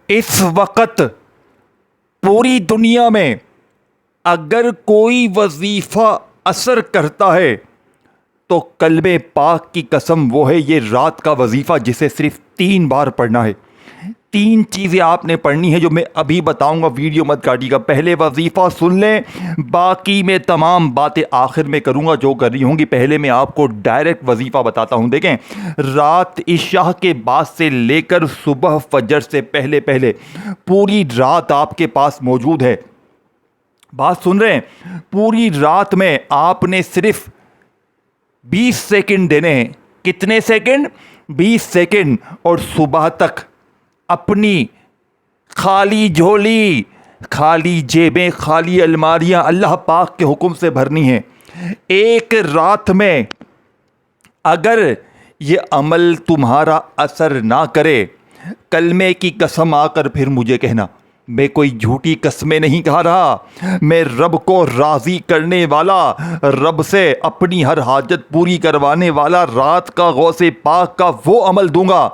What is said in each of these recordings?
اس وقت پوری دنیا میں اگر کوئی وظیفہ اثر کرتا ہے تو کلمہ پاک کی قسم وہ ہے یہ رات کا وظیفہ جسے صرف 3 بار پڑھنا ہے۔ 3 چیزیں آپ نے پڑھنی ہے جو میں ابھی بتاؤں گا، ویڈیو مت کاٹیے گا، پہلے وظیفہ سن لیں، باقی میں تمام باتیں آخر میں کروں گا جو کرنی ہوں گی۔ پہلے میں آپ کو ڈائریکٹ وظیفہ بتاتا ہوں۔ دیکھیں، رات عشاء کے بعد سے لے کر صبح فجر سے پہلے پوری رات آپ کے پاس موجود ہے۔ بات سن رہے ہیں؟ پوری رات میں آپ نے صرف 20 سیکنڈ دینے ہیں۔ کتنے سیکنڈ؟ 20 سیکنڈ، اور صبح تک اپنی خالی جھولی، خالی جیبیں، خالی الماریاں اللہ پاک کے حکم سے بھرنی ہیں۔ ایک رات میں اگر یہ عمل تمہارا اثر نہ کرے، کلمے کی قسم آ کر پھر مجھے کہنا، میں کوئی جھوٹی قسمیں نہیں کہا رہا، میں رب کو راضی کرنے والا، رب سے اپنی ہر حاجت پوری کروانے والا رات کا غوث پاک کا وہ عمل دوں گا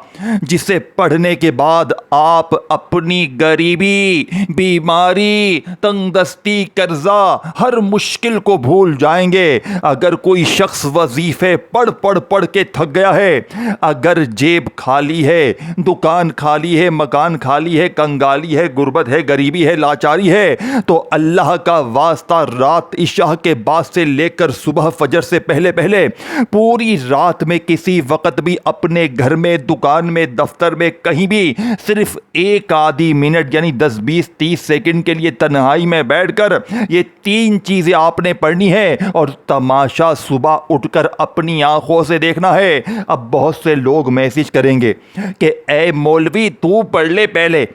جسے پڑھنے کے بعد آپ اپنی غریبی، بیماری، تنگ دستی، قرضہ، ہر مشکل کو بھول جائیں گے۔ اگر کوئی شخص وظیفے پڑھ کے تھک گیا ہے، اگر جیب خالی ہے، دکان خالی ہے، مکان خالی ہے، کنگالی ہے، غربت ہے، غریبی ہے، لاچاری ہے، تو اللہ کا واسطہ رات عشاء کے بعد سے لے کر صبح فجر سے پہلے پوری رات میں کسی وقت بھی اپنے گھر میں، دکان میں، دفتر میں، کہیں بھی صرف ایک آدھی منٹ یعنی 10 20 30 سیکنڈ کے لیے تنہائی میں بیٹھ کر یہ 3 چیزیں آپ نے پڑھنی ہے، اور تماشا صبح اٹھ کر اپنی آنکھوں سے دیکھنا ہے۔ اب بہت سے لوگ میسج کریں گے کہ اے مولوی تو پڑھ لے،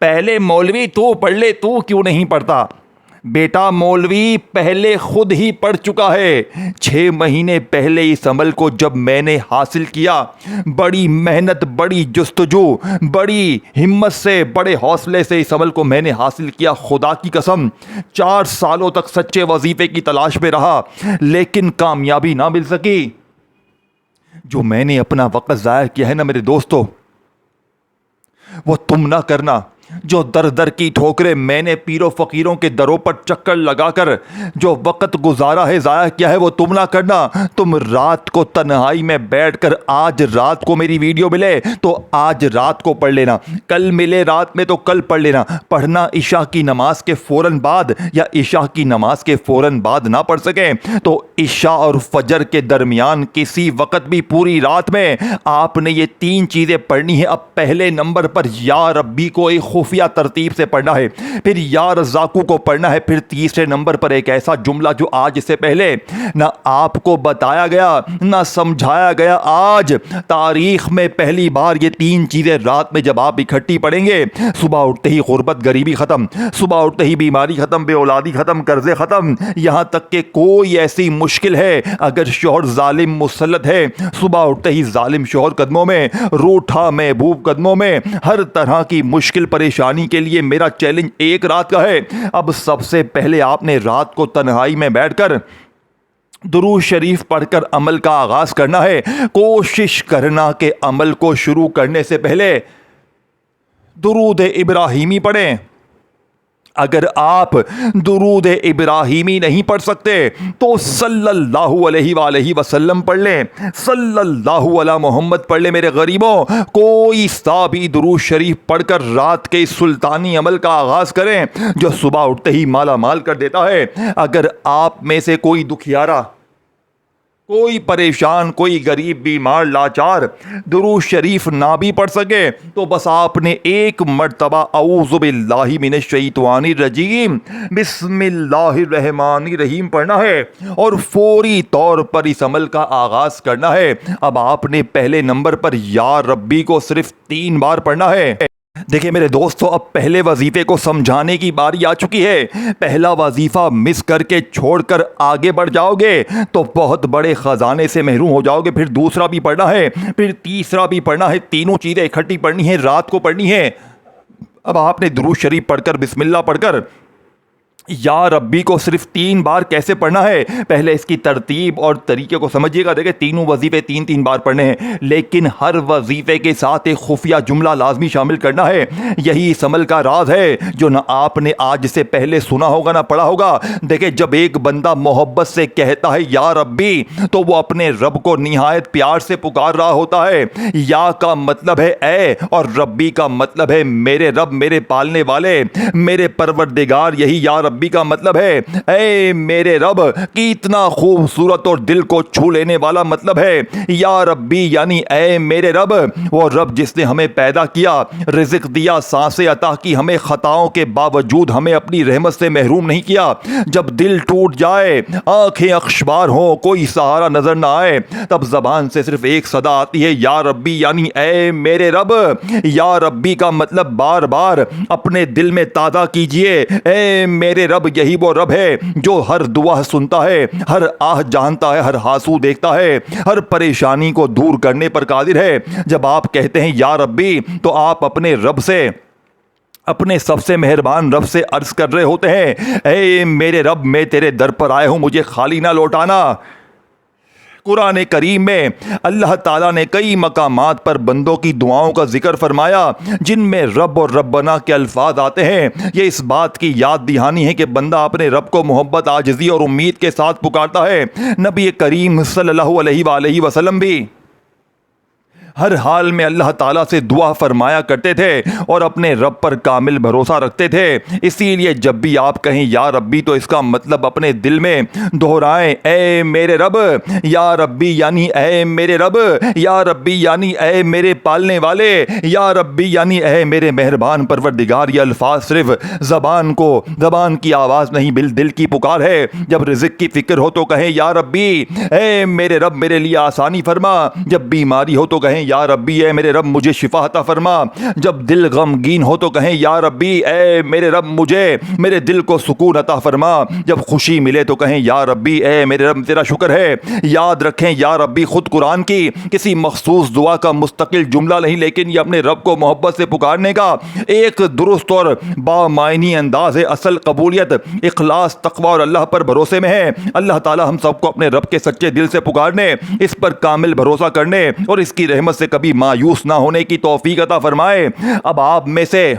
پہلے مولوی تو پڑھ لے، تو کیوں نہیں پڑھتا؟ بیٹا مولوی پہلے خود ہی پڑھ چکا ہے۔ 6 مہینے پہلے اس عمل کو جب میں نے حاصل کیا، بڑی محنت، بڑی جستجو، بڑی ہمت سے، بڑے حوصلے سے اس عمل کو میں نے حاصل کیا۔ خدا کی قسم 4 سالوں تک سچے وظیفے کی تلاش میں رہا، لیکن کامیابی نہ مل سکی۔ جو میں نے اپنا وقت ضائع کیا ہے نا میرے دوستو، وہ تم نہ کرنا۔ جو در کی ٹھوکریں میں نے پیروں فقیروں کے دروں پر چکر لگا کر جو وقت گزارا ہے، ضائع کیا ہے، وہ تم نہ کرنا۔ تم رات کو تنہائی میں بیٹھ کر، آج رات کو میری ویڈیو ملے تو آج رات کو پڑھ لینا، کل ملے رات میں تو کل پڑھ لینا۔ پڑھنا عشاء کی نماز کے فوراً بعد یا عشاء کی نماز کے فوراً بعد نہ پڑھ سکیں تو عشاء اور فجر کے درمیان کسی وقت بھی پوری رات میں آپ نے یہ 3 چیزیں پڑھنی ہے۔ اب پہلے نمبر پر یا ربی کو ایک خفیہ ترتیب سے پڑھنا ہے، پھر یا رزاقو کو پڑھنا ہے، پھر تیسرے نمبر پر ایک ایسا جملہ جو آج سے پہلے نہ آپ کو بتایا گیا نہ سمجھایا گیا، آج تاریخ میں پہلی بار یہ 3 چیزیں رات میں جب آپ اکٹھی پڑھیں گے، صبح اٹھتے ہی غربت غریبی ختم، صبح اٹھتے ہی بیماری ختم، بے اولادی ختم، قرضے ختم، یہاں تک کہ کوئی ایسی مشکل ہے، اگر شوہر ظالم مسلط ہے، صبح اٹھتے ہی ظالم شوہر قدموں میں، روٹھا محبوب قدموں میں، ہر طرح کی مشکل پریشانی کے لیے میرا چیلنج ایک رات کا ہے۔ اب سب سے پہلے آپ نے رات کو تنہائی میں بیٹھ کر درود شریف پڑھ کر عمل کا آغاز کرنا ہے۔ کوشش کرنا کہ عمل کو شروع کرنے سے پہلے درود ابراہیمی پڑھیں۔ اگر آپ درود ابراہیمی نہیں پڑھ سکتے تو صلی اللہ علیہ وآلہ وسلم پڑھ لیں، صلی اللہ علی محمد پڑھ لیں۔ میرے غریبوں، کوئی سا بھی درود شریف پڑھ کر رات کے سلطانی عمل کا آغاز کریں جو صبح اٹھتے ہی مالا مال کر دیتا ہے۔ اگر آپ میں سے کوئی دکھیارا، کوئی پریشان، کوئی غریب، بیمار، لاچار درود شریف نہ بھی پڑھ سکے تو بس آپ نے ایک مرتبہ اعوذ باللہ من الشیطان الرجیم بسم اللہ الرحمن الرحیم پڑھنا ہے اور فوری طور پر اس عمل کا آغاز کرنا ہے۔ اب آپ نے پہلے نمبر پر یا ربی کو صرف 3 بار پڑھنا ہے۔ دیکھیں میرے دوستو، اب پہلے وظیفے کو سمجھانے کی باری آ چکی ہے۔ پہلا وظیفہ مس کر کے چھوڑ کر آگے بڑھ جاؤ گے تو بہت بڑے خزانے سے محروم ہو جاؤ گے۔ پھر دوسرا بھی پڑھنا ہے، پھر تیسرا بھی پڑھنا ہے، تینوں چیزیں اکٹھی پڑھنی ہے، رات کو پڑھنی ہے۔ اب آپ نے درود شریف پڑھ کر، بسم اللہ پڑھ کر یا ربی کو صرف 3 بار کیسے پڑھنا ہے؟ پہلے اس کی ترتیب اور طریقے کو سمجھیے گا. دیکھیں تینوں وظیفے 3 بار پڑھنے ہیں، لیکن ہر وظیفے کے ساتھ ایک خفیہ جملہ لازمی شامل کرنا ہے. یہی اس عمل کا راز ہے جو نہ آپ نے آج سے پہلے سنا ہوگا نہ پڑھا ہوگا. دیکھیں جب ایک بندہ محبت سے کہتا ہے یا ربی، تو وہ اپنے رب کو نہایت پیار سے پکار رہا ہوتا ہے. یا کا مطلب ہے اے، اور ربی کا مطلب ہے میرے رب، میرے پالنے والے، میرے پروردگار. یہی یا ربی کا مطلب ہے اے میرے رب. کتنا خوبصورت اور دل کو چھو لینے والا مطلب ہے یا ربی، یعنی اے میرے رب. وہ رب جس نے ہمیں پیدا کیا، رزق دیا، سانسیں عطا کی، ہمیں خطاؤں کے باوجود ہمیں اپنی رحمت سے محروم نہیں کیا. جب دل ٹوٹ جائے، آنکھیں اخشبار ہوں، کوئی سہارا نظر نہ آئے، تب زبان سے صرف ایک صدا آتی ہے یا ربی، یعنی اے میرے رب. یا ربی کا مطلب بار بار اپنے دل میں تازہ کیجئے، اے میرے رب. یہی وہ رب ہے جو ہر دعا سنتا ہے، ہر آہ جانتا ہے، ہر ہاسو دیکھتا ہے، ہر پریشانی کو دور کرنے پر قادر ہے. جب آپ کہتے ہیں یا ربی، تو آپ اپنے رب سے، اپنے سب سے مہربان رب سے عرض کر رہے ہوتے ہیں اے میرے رب، میں تیرے در پر آئے ہوں، مجھے خالی نہ لوٹانا. قرآن کریم میں اللہ تعالیٰ نے کئی مقامات پر بندوں کی دعاؤں کا ذکر فرمایا جن میں رب اور ربنا کے الفاظ آتے ہیں. یہ اس بات کی یاد دہانی ہے کہ بندہ اپنے رب کو محبت، عاجزی اور امید کے ساتھ پکارتا ہے. نبی کریم صلی اللہ علیہ وآلہ وسلم بھی ہر حال میں اللہ تعالیٰ سے دعا فرمایا کرتے تھے اور اپنے رب پر کامل بھروسہ رکھتے تھے. اسی لیے جب بھی آپ کہیں یا ربی، تو اس کا مطلب اپنے دل میں دہرائیں اے میرے رب. یا ربی یعنی اے میرے رب، یا ربی یعنی اے میرے پالنے والے، یا ربی یعنی اے میرے مہربان پروردگار. یہ الفاظ صرف زبان کی آواز نہیں، دل کی پکار ہے. جب رزق کی فکر ہو تو کہیں یا ربی، اے میرے رب میرے لیے آسانی فرما. جب بیماری ہو تو کہیں یا ربی، اے میرے رب مجھے شفا عطا فرما. جب دل غمگین ہو تو کہیں یا ربی، اے میرے رب میرے دل کو سکون عطا فرما. جب خوشی ملے تو کہیں یا ربی، اے میرے رب تیرا شکر ہے. یاد رکھیں یا ربی خود قرآن کی کسی مخصوص دعا کا مستقل جملہ نہیں، لیکن یہ اپنے رب کو محبت سے پکارنے کا ایک درست اور بامعنی انداز ہے. اصل قبولیت اخلاص، تقوی اور اللہ پر بھروسے میں ہے. اللہ تعالی ہم سب کو اپنے رب کے سچے دل سے پکارنے، اس پر کامل بھروسہ کرنے اور اس کی رحمت سے کبھی مایوس نہ ہونے کی توفیق عطا فرمائے. اب آپ میں سے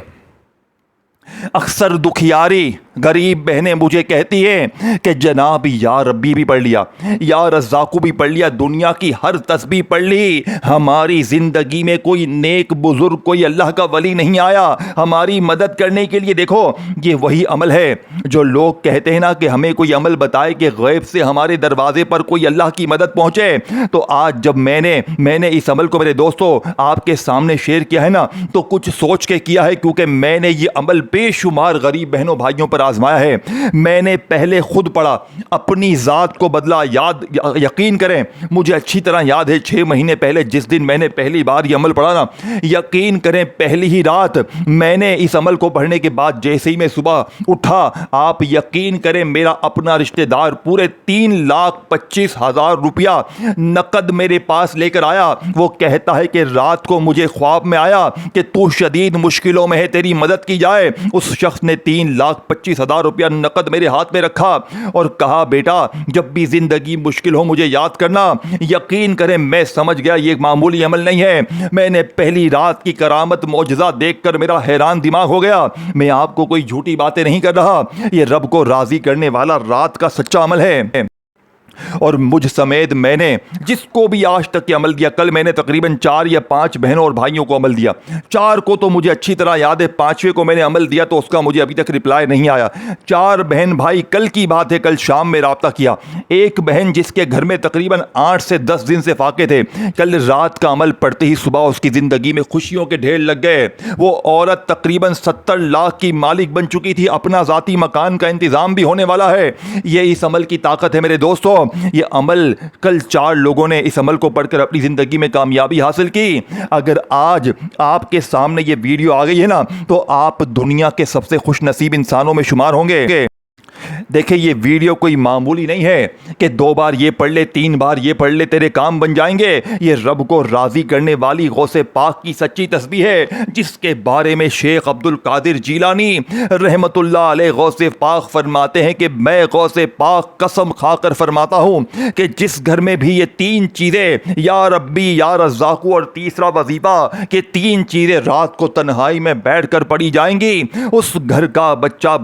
اکثر دکھیاری غریب بہنیں مجھے کہتی ہیں کہ جناب یا ربی بھی پڑھ لیا، یا رزاقو بھی پڑھ لیا، دنیا کی ہر تسبیح پڑھ لی، ہماری زندگی میں کوئی نیک بزرگ، کوئی اللہ کا ولی نہیں آیا ہماری مدد کرنے کے لیے. دیکھو یہ وہی عمل ہے جو لوگ کہتے ہیں نا کہ ہمیں کوئی عمل بتائے کہ غیب سے ہمارے دروازے پر کوئی اللہ کی مدد پہنچے. تو آج جب میں نے اس عمل کو میرے دوستوں آپ کے سامنے شیئر کیا ہے نا، تو کچھ سوچ کے کیا ہے، کیونکہ میں نے یہ عمل بے شمار غریب بہنوں بھائیوں پر آزمایا ہے. میں نے پہلے خود پڑھا، اپنی ذات کو بدلا. یقین کریں مجھے اچھی طرح یاد ہے 6 مہینے پہلے جس دن میں نے پہلی بار یہ عمل پڑھا نا، یقین کریں پہلی ہی رات میں نے اس عمل کو پڑھنے کے بعد جیسے ہی میں صبح اٹھا، آپ یقین کریں میرا اپنا رشتہ دار پورے 3,25,000 روپیہ نقد میرے پاس لے کر آیا. وہ کہتا ہے کہ رات کو مجھے خواب میں آیا کہ تو شدید مشکلوں میں ہے، تیری مدد کی جائے. اس شخص نے 3,25,000 روپیہ نقد میرے ہاتھ میں رکھا اور کہا بیٹا جب بھی زندگی مشکل ہو مجھے یاد کرنا. یقین کریں میں سمجھ گیا یہ معمولی عمل نہیں ہے. میں نے پہلی رات کی کرامت معجزہ دیکھ کر میرا حیران دماغ ہو گیا. میں آپ کو کوئی جھوٹی باتیں نہیں کر رہا، یہ رب کو راضی کرنے والا رات کا سچا عمل ہے. اور مجھ سمیت میں نے جس کو بھی آج تک یہ عمل دیا، کل میں نے تقریباً 4 یا 5 بہنوں اور بھائیوں کو عمل دیا. 4 کو تو مجھے اچھی طرح یاد ہے، 5ویں کو میں نے عمل دیا تو اس کا مجھے ابھی تک رپلائی نہیں آیا. 4 بہن بھائی کل کی بات ہے، کل شام میں رابطہ کیا. ایک بہن جس کے گھر میں تقریباً 8 سے 10 دن سے فاقے تھے، کل رات کا عمل پڑھتے ہی صبح اس کی زندگی میں خوشیوں کے ڈھیر لگ گئے. وہ عورت تقریباً 70 لاکھ کی مالک بن چکی تھی، اپنا ذاتی مکان کا انتظام بھی ہونے والا ہے. یہ اس عمل کی طاقت ہے میرے دوستوں. یہ عمل کل 4 لوگوں نے اس عمل کو پڑھ کر اپنی زندگی میں کامیابی حاصل کی. اگر آج آپ کے سامنے یہ ویڈیو آ گئی ہے نا، تو آپ دنیا کے سب سے خوش نصیب انسانوں میں شمار ہوں گے. دیکھیں یہ ویڈیو کوئی معمولی نہیں ہے کہ 2 بار یہ پڑھ لے 3 بار یہ پڑھ لے تیرے کام بن جائیں گے. یہ رب کو راضی کرنے والی غوث پاک کی سچی تسبیح ہے جس کے بارے میں شیخ عبد القادر جیلانی رحمت اللہ علیہ غوث پاک فرماتے ہیں کہ میں غوث پاک قسم کھا کر فرماتا ہوں کہ جس گھر میں بھی یہ 3 چیزیں یا ربی یا رزاق اور تیسرا وظیفہ کہ 3 چیزیں رات کو تنہائی میں بیٹھ کر پڑھی جائیں گی اس گھر کا بچہ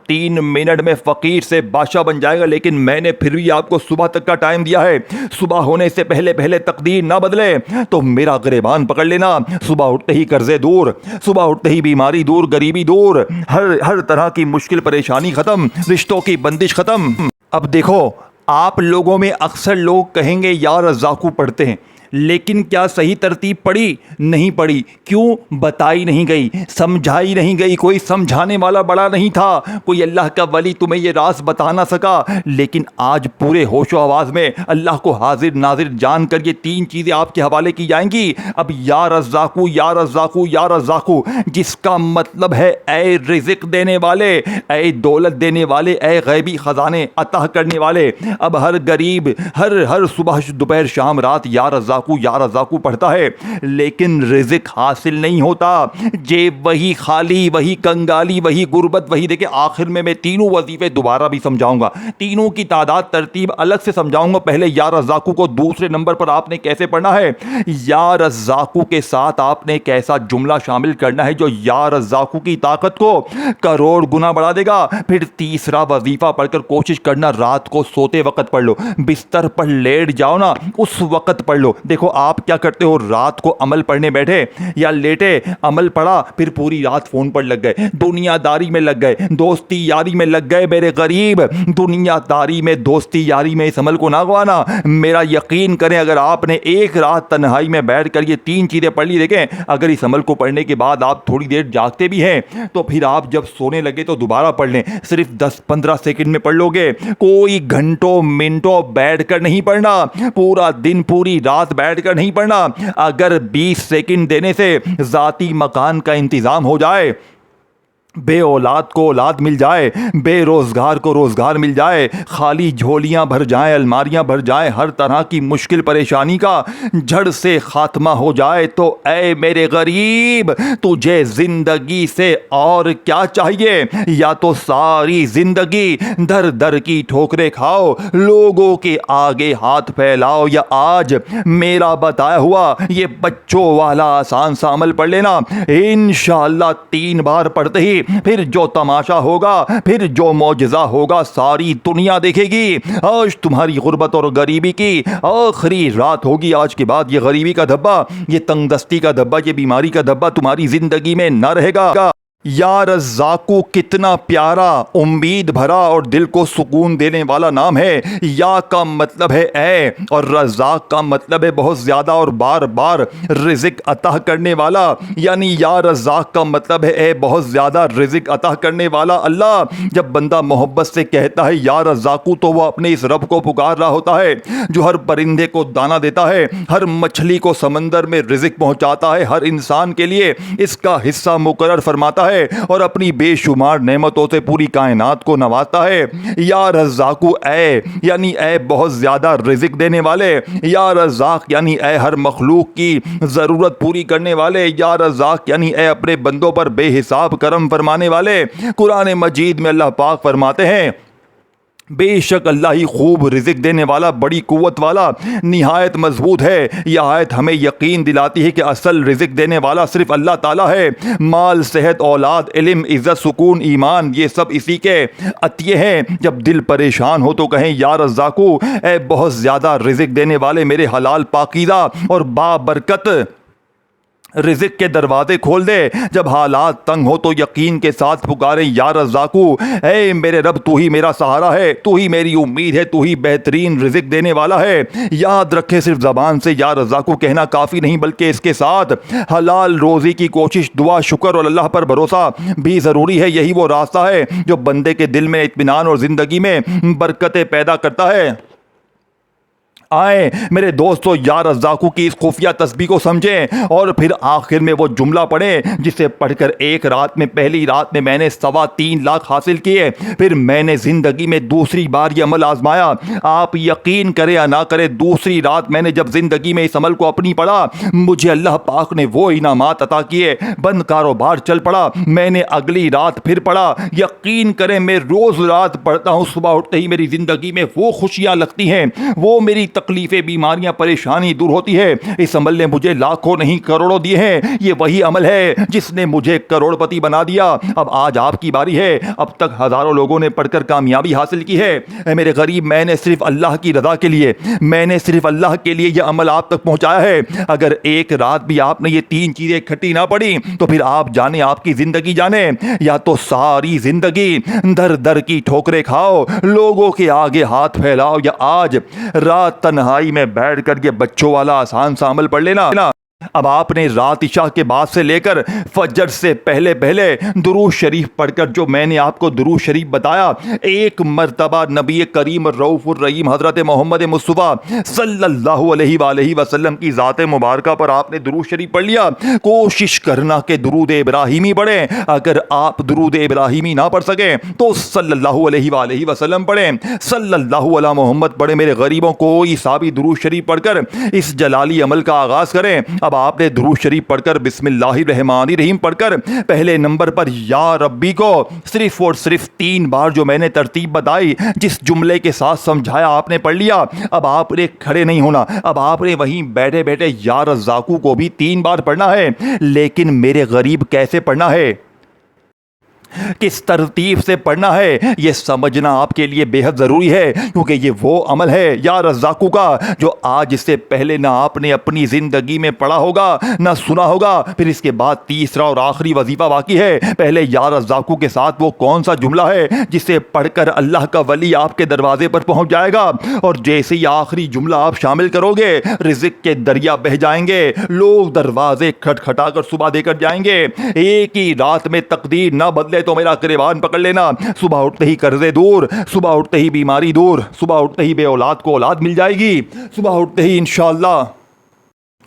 3 منٹ میں فقیر سے بادشاہ بن جائے گا. لیکن میں نے پھر بھی آپ کو صبح تک کا ٹائم دیا ہے. صبح ہونے سے پہلے تقدیر نہ بدلے تو میرا گریبان پکڑ لینا. صبح اٹھتے ہی قرضے دور, صبح اٹھتے ہی بیماری دور, غریبی دور, ہر طرح کی مشکل پریشانی ختم, رشتوں کی بندش ختم. اب دیکھو آپ لوگوں میں اکثر لوگ کہیں گے یا رزاقو پڑھتے ہیں لیکن کیا صحیح ترتیب پڑھی؟ نہیں پڑھی. کیوں؟ بتائی نہیں گئی, سمجھائی نہیں گئی, کوئی سمجھانے والا بڑا نہیں تھا, کوئی اللہ کا ولی تمہیں یہ راز بتا نہ سکا. لیکن آج پورے ہوش و آواز میں اللہ کو حاضر ناظر جان کر یہ 3 چیزیں آپ کے حوالے کی جائیں گی. اب یا رزاقو یا رزاقو یا رزاقو جس کا مطلب ہے اے رزق دینے والے, اے دولت دینے والے, اے غیبی خزانے عطا کرنے والے. اب ہر غریب ہر صبح دوپہر شام رات یا رزاقو پڑھتا ہے لیکن رزق حاصل نہیں ہوتا. جیب وہی خالی, وہی کنگالی, وہی غربت, وہی. دیکھیں آخر میں تینوں وظیفے دوبارہ بھی سمجھاؤں گا, تینوں کی تعداد ترتیب الگ سے سمجھاؤں گا. پہلے یا رزاقو کو دوسرے نمبر پر آپ نے کیسے پڑھنا ہے, یا رزاقو کے ساتھ آپ نے کیسا جملہ شامل کرنا ہے جو یا رزاقو کی طاقت کو کروڑ گنا بڑھا دے گا. پھر تیسرا وظیفہ پڑھ کر کوشش کرنا رات کو سوتے وقت پڑھ لو, بستر پر لیٹ جاؤ نا اس وقت پڑھ لو. دیکھو آپ کیا کرتے ہو, رات کو عمل پڑھنے بیٹھے یا لیٹے, عمل پڑھا, پھر پوری رات فون پر لگ گئے, دنیا داری میں لگ گئے, دوستی یاری میں لگ گئے. میرے غریب دنیا داری میں دوستی یاری میں اس عمل کو نہ گوانا. میرا یقین کریں اگر آپ نے ایک رات تنہائی میں بیٹھ کر یہ 3 چیزیں پڑھ لی, دیکھیں اگر اس عمل کو پڑھنے کے بعد آپ تھوڑی دیر جاگتے بھی ہیں تو پھر آپ جب سونے لگے تو دوبارہ پڑھ لیں. صرف 10-15 سیکنڈ میں پڑھ لو گے, کوئی گھنٹوں منٹوں بیٹھ کر نہیں پڑھنا, پورا دن پوری رات بیٹھ کر نہیں پڑھنا. اگر 20 سیکنڈ دینے سے ذاتی مکان کا انتظام ہو جائے, بے اولاد کو اولاد مل جائے, بے روزگار کو روزگار مل جائے, خالی جھولیاں بھر جائیں, الماریاں بھر جائیں, ہر طرح کی مشکل پریشانی کا جڑ سے خاتمہ ہو جائے, تو اے میرے غریب تجھے زندگی سے اور کیا چاہیے؟ یا تو ساری زندگی در در کی ٹھوکریں کھاؤ, لوگوں کے آگے ہاتھ پھیلاؤ, یا آج میرا بتایا ہوا یہ بچوں والا آسان سا عمل پڑھ لینا. انشاءاللہ 3 بار پڑھتے ہی پھر جو تماشا ہوگا, پھر جو معجزہ ہوگا ساری دنیا دیکھے گی. آج تمہاری غربت اور غریبی کی آخری رات ہوگی. آج کے بعد یہ غریبی کا دھبا, یہ تنگ دستی کا دھبا, یہ بیماری کا دھبا تمہاری زندگی میں نہ رہے گا. یا رزاقو کتنا پیارا, امید بھرا اور دل کو سکون دینے والا نام ہے. یا کا مطلب ہے اے, اور رزاق کا مطلب ہے بہت زیادہ اور بار بار رزق عطا کرنے والا. یعنی یا رزاق کا مطلب ہے اے بہت زیادہ رزق عطا کرنے والا اللہ. جب بندہ محبت سے کہتا ہے یا رزاقو تو وہ اپنے اس رب کو پکار رہا ہوتا ہے جو ہر پرندے کو دانہ دیتا ہے, ہر مچھلی کو سمندر میں رزق پہنچاتا ہے, ہر انسان کے لیے اس کا حصہ مقرر فرماتا ہے اور اپنی بے شمار نعمتوں سے پوری کائنات کو نوازتا ہے. یا رزاقو اے یعنی اے بہت زیادہ رزق دینے والے, یا رزاق یعنی اے ہر مخلوق کی ضرورت پوری کرنے والے, یا رزاق یعنی اے اپنے بندوں پر بے حساب کرم فرمانے والے. قرآن مجید میں اللہ پاک فرماتے ہیں بے شک اللہ ہی خوب رزق دینے والا, بڑی قوت والا, نہایت مضبوط ہے. یہ آیت ہمیں یقین دلاتی ہے کہ اصل رزق دینے والا صرف اللہ تعالیٰ ہے. مال, صحت, اولاد, علم, عزت, سکون, ایمان یہ سب اسی کے عطیے ہیں. جب دل پریشان ہو تو کہیں یا رزاقو اے بہت زیادہ رزق دینے والے, میرے حلال پاکیزہ اور بابرکت رزق کے دروازے کھول دے. جب حالات تنگ ہو تو یقین کے ساتھ پکارے یا رزاقو اے میرے رب تو ہی میرا سہارا ہے, تو ہی میری امید ہے, تو ہی بہترین رزق دینے والا ہے. یاد رکھے صرف زبان سے یا رزاقو کہنا کافی نہیں بلکہ اس کے ساتھ حلال روزی کی کوشش, دعا, شکر اور اللہ پر بھروسہ بھی ضروری ہے. یہی وہ راستہ ہے جو بندے کے دل میں اطمینان اور زندگی میں برکتیں پیدا کرتا ہے. آئیں میرے دوستو یا رزاقو کی اس خفیہ تسبیح کو سمجھیں اور پھر آخر میں وہ جملہ پڑھیں جسے پڑھ کر ایک رات میں پہلی رات میں نے 3.25 لاکھ حاصل کیے. پھر میں نے زندگی میں دوسری بار یہ عمل آزمایا. آپ یقین کرے یا نہ کرے دوسری رات میں نے جب زندگی میں اس عمل کو اپنی پڑھا مجھے اللہ پاک نے وہ انعامات عطا کیے. بند کاروبار چل پڑا. میں نے اگلی رات پھر پڑھا. یقین کریں میں روز رات پڑھتا ہوں. صبح اٹھتے ہی میری زندگی میں وہ خوشیاں لگتی ہیں, وہ میری تکلیفیں بیماریاں پریشانی دور ہوتی ہے. اس عمل نے مجھے لاکھوں نہیں کروڑوں دیے ہیں. یہ وہی عمل ہے جس نے مجھے کروڑ پتی بنا دیا. اب آج آپ کی باری ہے. اب تک ہزاروں لوگوں نے پڑھ کر کامیابی حاصل کی ہے. اے میرے غریب, میں نے صرف اللہ کی رضا کے لیے, میں نے صرف اللہ کے لیے یہ عمل آپ تک پہنچایا ہے. اگر ایک رات بھی آپ نے یہ 3 چیزیں اکٹھی نہ پڑھی تو پھر آپ جانے آپ کی زندگی جانے, یا تو ساری زندگی در در کی ٹھوکریں کھاؤ, لوگوں کے آگے ہاتھ پھیلاؤ, یا آج رات تنہائی میں بیٹھ کر کے بچوں والا آسان سا عمل پڑھ لینا. اب آپ نے رات عشاء کے بعد سے لے کر فجر سے پہلے درود شریف پڑھ کر جو میں نے آپ کو درود شریف بتایا, ایک مرتبہ نبی کریم رؤوف الرحیم حضرت محمد مصطفیٰ صلی اللہ علیہ وآلہ وسلم کی ذات مبارکہ پر آپ نے درود شریف پڑھ لیا. کوشش کرنا کہ درود ابراہیمی پڑھیں. اگر آپ درود ابراہیمی نہ پڑھ سکیں تو صلی اللہ علیہ وآلہ وسلم پڑھیں, صلی اللہ علی محمد پڑھیں. میرے غریبوں کوئی سابی درود شریف پڑھ کر اس جلالی عمل کا آغاز کریں. اب آپ نے درود شریف پڑھ کر بسم اللہ الرحمن الرحیم پڑھ کر پہلے نمبر پر یا ربی کو صرف اور صرف 3 بار جو میں نے ترتیب بتائی, جس جملے کے ساتھ سمجھایا, آپ نے پڑھ لیا. اب آپ نے کھڑے نہیں ہونا, اب آپ نے وہیں بیٹھے بیٹھے یا رزاقو کو بھی 3 بار پڑھنا ہے. لیکن میرے غریب کیسے پڑھنا ہے, کس ترتیب سے پڑھنا ہے, یہ سمجھنا آپ کے لیے بے حد ضروری ہے. کیونکہ یہ وہ عمل ہے یا رزاقو کا جو آج سے پہلے نہ آپ نے اپنی زندگی میں پڑھا ہوگا نہ سنا ہوگا. پھر اس کے بعد تیسرا اور آخری وظیفہ باقی ہے. پہلے یا رزاقو کے ساتھ وہ کون سا جملہ ہے جسے پڑھ کر اللہ کا ولی آپ کے دروازے پر پہنچ جائے گا, اور جیسے ہی آخری جملہ آپ شامل کرو گے رزق کے دریا بہہ جائیں گے. لوگ دروازے کھٹکھٹا کر صبح دے کر جائیں گے. ایک ہی رات میں تقدیر نہ بدلے تو میرا گریبان پکڑ لینا. صبح اٹھتے ہی قرضے دور, صبح اٹھتے ہی بیماری دور, صبح اٹھتے ہی بے اولاد کو اولاد مل جائے گی, صبح اٹھتے ہی انشاءاللہ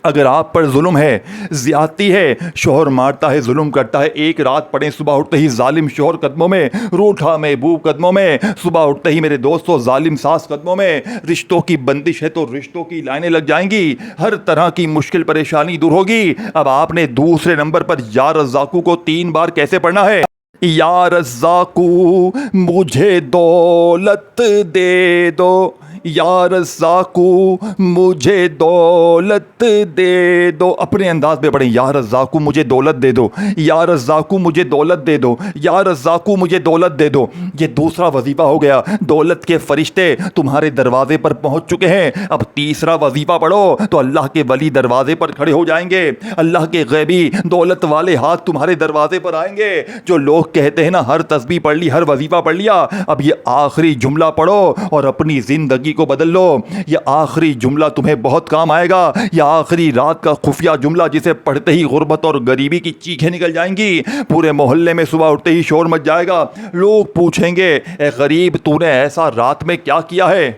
اگر آپ پر ظلم ہے, زیادتی ہے, شوہر مارتا ہے, ظلم کرتا ہے, ایک رات پڑھیں صبح اٹھتے ہی ظالم شوہر قدموں میں, روٹھا محبوب قدموں میں, صبح اٹھتے ہی میرے دوستوں ظالم ساس قدموں میں. رشتوں کی بندش ہے تو رشتوں کی لائنیں لگ جائیں گی, ہر طرح کی مشکل پریشانی دور ہوگی. اب آپ نے دوسرے نمبر پر یا رزاقو کو 3 بار کیسے پڑھنا ہے, یا رزاقو مجھے دولت دے دو, یا رزاقو مجھے دولت دے دو. اپنے انداز میں پڑھیں, یا رزاقو مجھے دولت دے دو, یا رزاقو مجھے دولت دے دو, یا رزاقو مجھے دولت دے دو. یہ دوسرا وظیفہ ہو گیا. دولت کے فرشتے تمہارے دروازے پر پہنچ چکے ہیں. اب تیسرا وظیفہ پڑھو تو اللہ کے ولی دروازے پر کھڑے ہو جائیں گے. اللہ کے غیبی دولت والے ہاتھ تمہارے دروازے پر آئیں گے. جو لوگ کہتے ہیں نا ہر تسبیح پڑھ لی, ہر وظیفہ پڑھ لیا, اب یہ آخری جملہ پڑھو اور اپنی زندگی کو بدل لو. یہ آخری جملہ تمہیں بہت کام آئے گا. یہ آخری رات کا خفیہ جملہ جسے پڑھتے ہی غربت اور غریبی کی چیخیں نکل جائیں گی. پورے محلے میں صبح اٹھتے ہی شور مچ جائے گا. لوگ پوچھیں گے اے غریب تو نے ایسا رات میں کیا کیا ہے,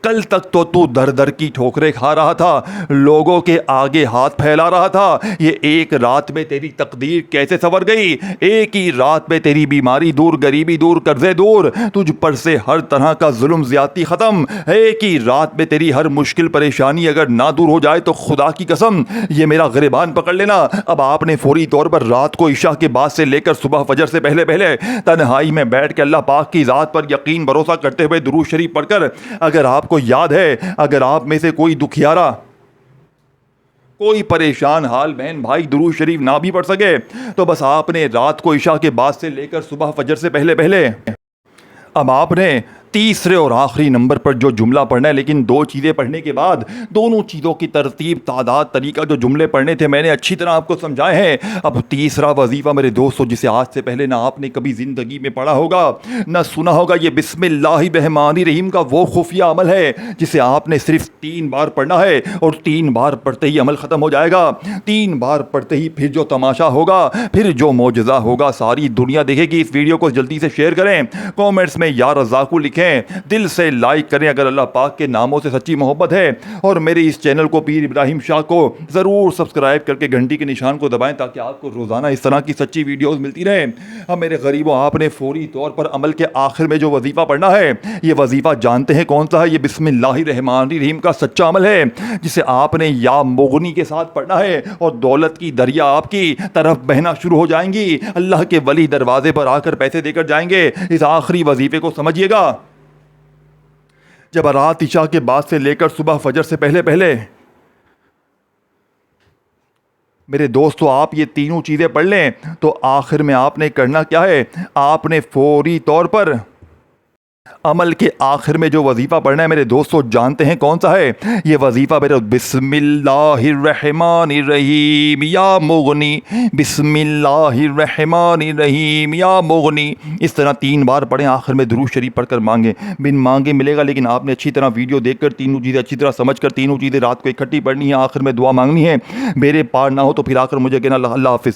کل تک تو در در کی ٹھوکریں کھا رہا تھا, لوگوں کے آگے ہاتھ پھیلا رہا تھا. یہ ایک رات میں تیری تقدیر کیسے سنور گئی, ایک ہی رات میں تیری بیماری دور, غریبی دور, قرضے دور, تجھ پر سے ہر طرح کا ظلم زیادتی ختم. ایک ہی رات میں تیری ہر مشکل پریشانی اگر نہ دور ہو جائے تو خدا کی قسم یہ میرا گریبان پکڑ لینا. اب آپ نے فوری طور پر رات کو عشاء کے بعد سے لے کر صبح فجر سے پہلے تنہائی میں بیٹھ کے اللہ پاک کی ذات پر یقین بھروسہ کرتے ہوئے درود شریف پڑھ کر, اگر آپ کو یاد ہے, اگر آپ میں سے کوئی دکھیارا, کوئی پریشان حال بہن بھائی درود شریف نہ بھی پڑھ سکے تو بس آپ نے رات کو عشاء کے بعد سے لے کر صبح فجر سے پہلے اب آپ نے تیسرے اور آخری نمبر پر جو جملہ پڑھنا ہے. لیکن 2 چیزیں پڑھنے کے بعد دونوں چیزوں کی ترتیب, تعداد, طریقہ جو جملے پڑھنے تھے میں نے اچھی طرح آپ کو سمجھائے ہیں. اب تیسرا وظیفہ میرے دوستوں جسے آج سے پہلے نہ آپ نے کبھی زندگی میں پڑھا ہوگا نہ سنا ہوگا, یہ بسم اللہ الرحمن الرحیم کا وہ خفیہ عمل ہے جسے آپ نے صرف 3 بار پڑھنا ہے, اور 3 بار پڑھتے ہی عمل ختم ہو جائے گا. 3 بار پڑھتے ہی پھر جو تماشا ہوگا, پھر جو معجزہ ہوگا ساری دنیا دیکھے گی. اس ویڈیو کو جلدی سے شیئر کریں, کامنٹس میں یا رزاقو لکھیں. ہیں دل سے لائک کریں اگر اللہ پاک کے ناموں سے سچی محبت ہے، اور میرے اس چینل کو پیر ابراہیم شاہ کو ضرور سبسکرائب کر کے گھنٹی کے نشان کو دبائیں تاکہ آپ کو روزانہ اس طرح کی سچی ویڈیوز ملتی رہیں۔ اب میرے غریبوں، آپ نے فوری طور پر عمل کے آخر میں جو وظیفہ پڑھنا ہے، یہ وظیفہ جانتے ہیں کون سا ہے؟ یہ بسم اللہ الرحمن الرحیم کا سچا عمل ہے جسے آپ نے یا مغنی کے ساتھ پڑھنا ہے، اور دولت کی دریا آپ کی طرف بہنا شروع ہو جائیں گی، اللہ کے ولی دروازے پر آ کر پیسے دے کر جائیں گے۔ اس آخری وظیفے کو سمجھیے گا، جب رات عشاء کے بعد سے لے کر صبح فجر سے پہلے میرے دوستو آپ یہ تینوں چیزیں پڑھ لیں تو آخر میں آپ نے کرنا کیا ہے؟ آپ نے فوری طور پر عمل کے آخر میں جو وظیفہ پڑھنا ہے، میرے دوستو جانتے ہیں کون سا ہے؟ یہ وظیفہ میرے بسم اللہ الرحمن الرحیم یا مغنی، بسم اللہ الرحمن الرحیم یا مغنی، اس طرح 3 بار پڑھیں، آخر میں درود شریف پڑھ کر مانگیں، بن مانگے ملے گا، لیکن آپ نے اچھی طرح ویڈیو دیکھ کر تینوں چیزیں اچھی طرح سمجھ کر تینوں چیزیں رات کو اکٹھی پڑھنی ہے، آخر میں دعا مانگنی ہے۔ میرے پار نہ ہو تو پھر آ کر مجھے کہنا۔ اللہ حافظ۔